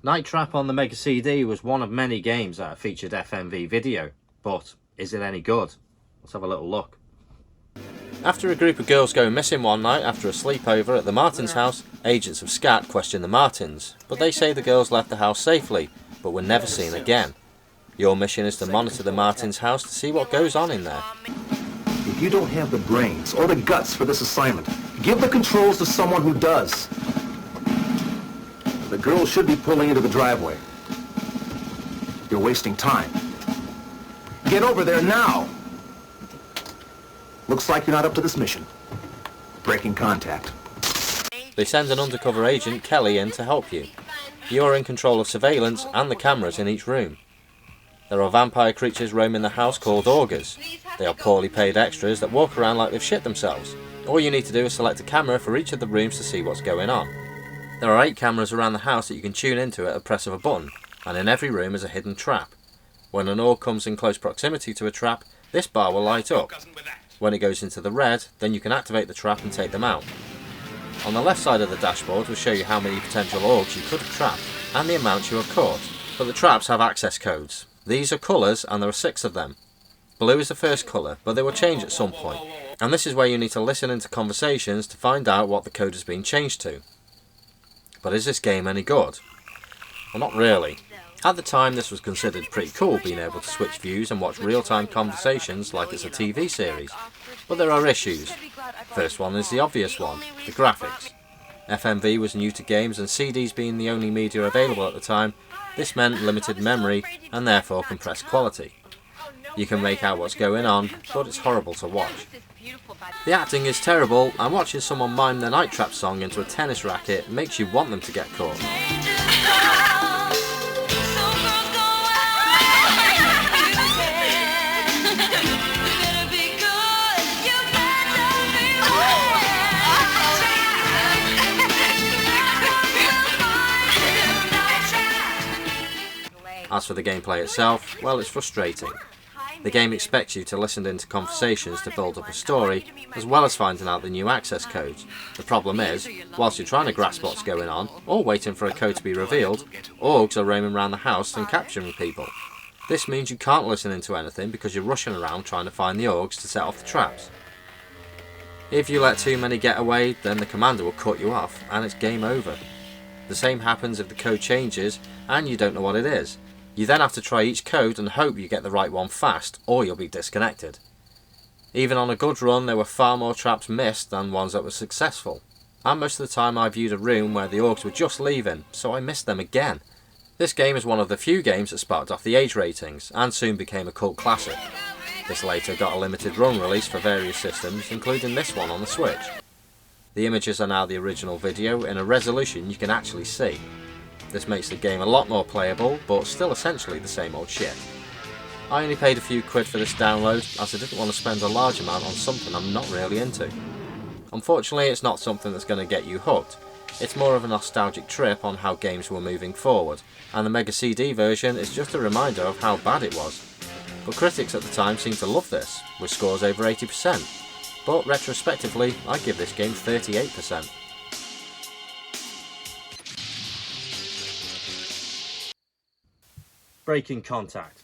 Night Trap on the Mega CD was one of many games that featured FMV video, but is it any good? Let's have a little look. After a group of girls go missing one night after a sleepover at the Martins' house, agents of SCAT question the Martins, but they say the girls left the house safely, but were never seen again. Your mission is to monitor the Martins' house to see what goes on in there. If you don't have the brains or the guts for this assignment, give the controls to someone who does. The girls should be pulling into the driveway. You're wasting time. Get over there now! Looks like you're not up to this mission. Breaking contact. They send an undercover agent, Kelly, in to help you. You're in control of surveillance and the cameras in each room. There are vampire creatures roaming the house called augurs. They are poorly paid extras that walk around like they've shit themselves. All you need to do is select a camera for each of the rooms to see what's going on. There are 8 cameras around the house that you can tune into at a press of a button, and in every room is a hidden trap. When an aug comes in close proximity to a trap, this bar will light up. When it goes into the red, then you can activate the trap and take them out. On the left side of the dashboard will show you how many potential augs you could have trapped, and the amount you have caught. But the traps have access codes. These are colours, and there are 6 of them. Blue is the first colour, but they will change at some point. And this is where you need to listen into conversations to find out what the code has been changed to. But is this game any good? Well, not really. At the time, this was considered pretty cool, being able to switch views and watch real-time conversations like it's a TV series. But there are issues. First one is the obvious one, the graphics. FMV was new to games, and CDs being the only media available at the time, this meant limited memory and therefore compressed quality. You can make out what's going on, but it's horrible to watch. The acting is terrible, and watching someone mime the Night Trap song into a tennis racket makes you want them to get caught. As for the gameplay itself, well, it's frustrating. The game expects you to listen into conversations to build up a story, as well as finding out the new access codes. The problem is, whilst you're trying to grasp what's going on, or waiting for a code to be revealed, augs are roaming around the house and capturing people. This means you can't listen into anything because you're rushing around trying to find the augs to set off the traps. If you let too many get away, then the commander will cut you off, and it's game over. The same happens if the code changes, and you don't know what it is. You then have to try each code and hope you get the right one fast, or you'll be disconnected. Even on a good run, there were far more traps missed than ones that were successful. And most of the time I viewed a room where the augs were just leaving, so I missed them again. This game is one of the few games that sparked off the age ratings, and soon became a cult classic. This later got a limited run release for various systems, including this one on the Switch. The images are now the original video in a resolution you can actually see. This makes the game a lot more playable, but still essentially the same old shit. I only paid a few quid for this download, as I didn't want to spend a large amount on something I'm not really into. Unfortunately, it's not something that's going to get you hooked. It's more of a nostalgic trip on how games were moving forward, and the Mega CD version is just a reminder of how bad it was. But critics at the time seemed to love this, with scores over 80%. But retrospectively, I give this game 38%. Breaking Contact.